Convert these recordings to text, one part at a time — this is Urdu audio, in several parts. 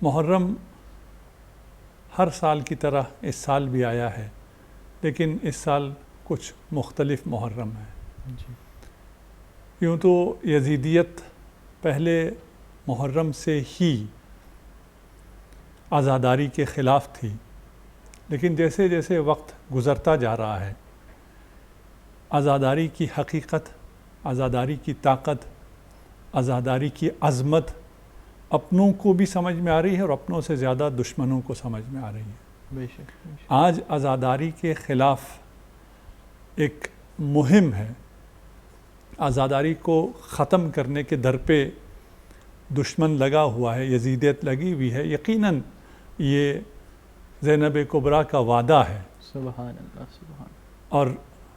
محرم ہر سال کی طرح اس سال بھی آیا ہے، لیکن اس سال کچھ مختلف محرم ہے۔ یوں تو یزیدیت پہلے محرم سے ہی عزاداری کے خلاف تھی، لیکن جیسے جیسے وقت گزرتا جا رہا ہے عزاداری کی حقیقت، عزاداری کی طاقت، عزاداری کی عظمت اپنوں کو بھی سمجھ میں آ رہی ہے اور اپنوں سے زیادہ دشمنوں کو سمجھ میں آ رہی ہے۔ بے شک۔ آج عزاداری کے خلاف ایک مہم ہے، عزاداری کو ختم کرنے کے در پہ دشمن لگا ہوا ہے، یزیدیت لگی ہوئی ہے۔ یقیناً یہ زینب کبریٰ کا وعدہ ہے، سبحان اللہ، سبحان اور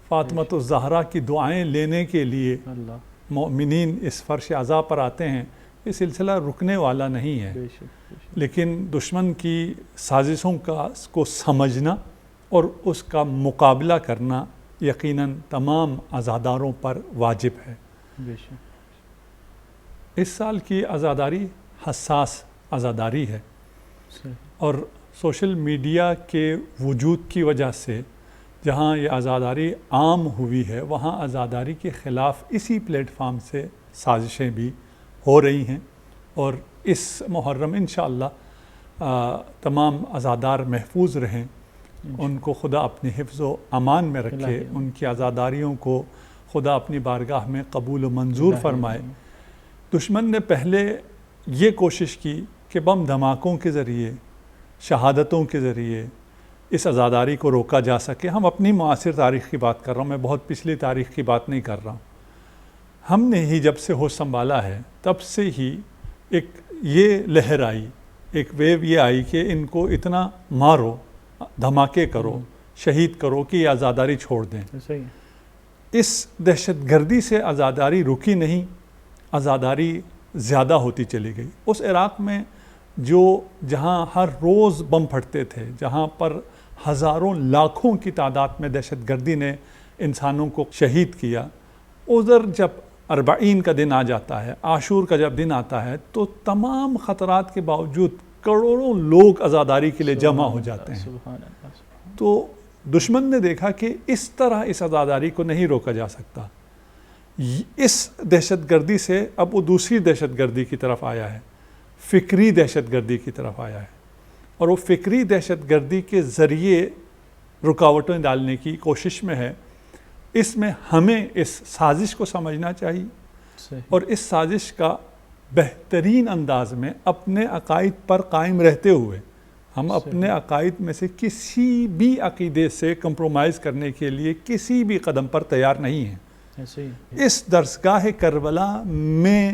فاطمۃ الزہرا کی دعائیں لینے کے لیے اللہ، مومنین اس فرش عزا پر آتے ہیں۔ یہ سلسلہ رکنے والا نہیں ہے، بے شک، بے شک۔ لیکن دشمن کی سازشوں کو سمجھنا اور اس کا مقابلہ کرنا یقیناً تمام عزاداروں پر واجب ہے۔ بے شک۔ اس سال کی عزاداری حساس عزاداری ہے، صحیح۔ اور سوشل میڈیا کے وجود کی وجہ سے جہاں یہ عزاداری عام ہوئی ہے وہاں عزاداری کے خلاف اسی پلیٹ فارم سے سازشیں بھی ہو رہی ہیں، اور اس محرم انشاءاللہ تمام عزادار محفوظ رہیں، ان کو خدا اپنی حفظ و امان میں رکھے، ان کی عزاداریوں کو خدا اپنی بارگاہ میں قبول و منظور فرمائے۔ دشمن نے پہلے یہ کوشش کی کہ بم دھماکوں کے ذریعے، شہادتوں کے ذریعے اس عزاداری کو روکا جا سکے۔ ہم اپنی معاصر تاریخ کی بات کر رہا ہوں، میں بہت پچھلی تاریخ کی بات نہیں کر رہا ہوں۔ ہم نے ہی جب سے ہوش سنبھالا ہے تب سے ہی ایک یہ لہر آئی، ایک ویو یہ آئی کہ ان کو اتنا مارو، دھماکے کرو، شہید کرو کہ یہ عزاداری چھوڑ دیں۔ صحیح۔ اس دہشت گردی سے عزاداری رکی نہیں، عزاداری زیادہ ہوتی چلی گئی۔ اس عراق میں جہاں ہر روز بم پھٹتے تھے، جہاں پر ہزاروں لاکھوں کی تعداد میں دہشت گردی نے انسانوں کو شہید کیا، ادھر جب 40 کا دن آ جاتا ہے، عاشور کا جب دن آتا ہے، تو تمام خطرات کے باوجود کروڑوں لوگ عزاداری کے لیے جمع ہو جاتے ہیں۔ سبحان اللہ۔ تو دشمن نے دیکھا کہ اس طرح اس عزاداری کو نہیں روکا جا سکتا، اس دہشت گردی سے اب وہ دوسری دہشت گردی کی طرف آیا ہے، فکری دہشت گردی کی طرف آیا ہے، اور وہ فکری دہشت گردی کے ذریعے رکاوٹیں ڈالنے کی کوشش میں ہے۔ اس میں ہمیں اس سازش کو سمجھنا چاہیے اور اس سازش کا بہترین انداز میں اپنے عقائد پر قائم رہتے ہوئے ہم اپنے عقائد میں سے کسی بھی عقیدے سے کمپرومائز کرنے کے لیے کسی بھی قدم پر تیار نہیں ہیں۔ اس درسگاہ کربلا میں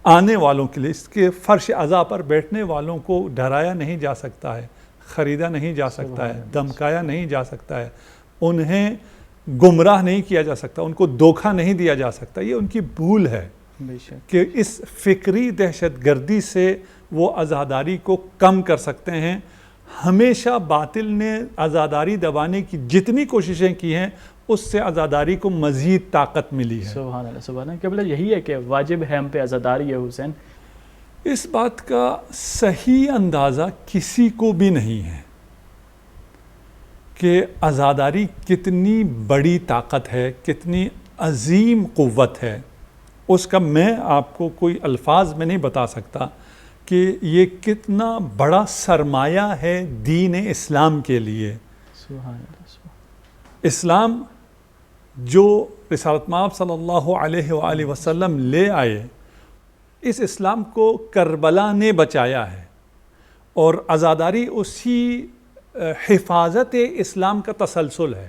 آنے والوں کے لیے، اس کے فرش عزا پر بیٹھنے والوں کو ڈرایا نہیں جا سکتا ہے، خریدا نہیں جا سکتا ہے، دھمکایا نہیں جا سکتا ہے، انہیں گمراہ نہیں کیا جا سکتا، ان کو دھوکہ نہیں دیا جا سکتا۔ یہ ان کی بھول ہے کہ اس فکری دہشت گردی سے وہ عزاداری کو کم کر سکتے ہیں۔ ہمیشہ باطل نے عزاداری دبانے کی جتنی کوششیں کی ہیں اس سے عزاداری کو مزید طاقت ملی ہے۔ سبحان اللہ، سبحان اللہ۔ قبلہ یہی ہے کہ واجب ہے ہم پہ عزاداری ہے حسین؟ اس بات کا صحیح اندازہ کسی کو بھی نہیں ہے کہ عزاداری کتنی بڑی طاقت ہے، کتنی عظیم قوت ہے۔ اس کا میں آپ کو کوئی الفاظ میں نہیں بتا سکتا کہ یہ کتنا بڑا سرمایہ ہے دین اسلام کے لیے۔ سبحان اللہ۔ اسلام جو رسالت مآب صلی اللہ علیہ وآلہ وسلم لے آئے، اس اسلام کو کربلا نے بچایا ہے، اور عزاداری اسی حفاظت اسلام کا تسلسل ہے۔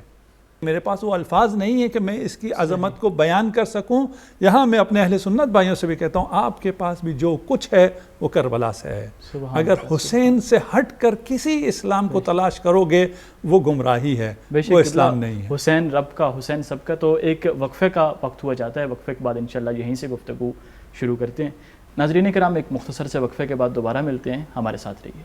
میرے پاس وہ الفاظ نہیں ہے کہ میں اس کی عظمت کو بیان کر سکوں۔ یہاں میں اپنے اہل سنت بھائیوں سے بھی کہتا ہوں، آپ کے پاس بھی جو کچھ ہے وہ کربلا سے ہے۔ اگر حسین سے ہٹ کر کسی اسلام کو تلاش کرو گے وہ گمراہی ہے، وہ اسلام نہیں ہے۔ حسین رب کا، حسین سب کا۔ تو ایک وقفے کا وقت ہوا جاتا ہے، وقفے کے بعد انشاءاللہ یہیں سے گفتگو شروع کرتے ہیں۔ ناظرین کرام، ایک مختصر سے وقفے کے بعد دوبارہ ملتے ہیں، ہمارے ساتھ رہیے۔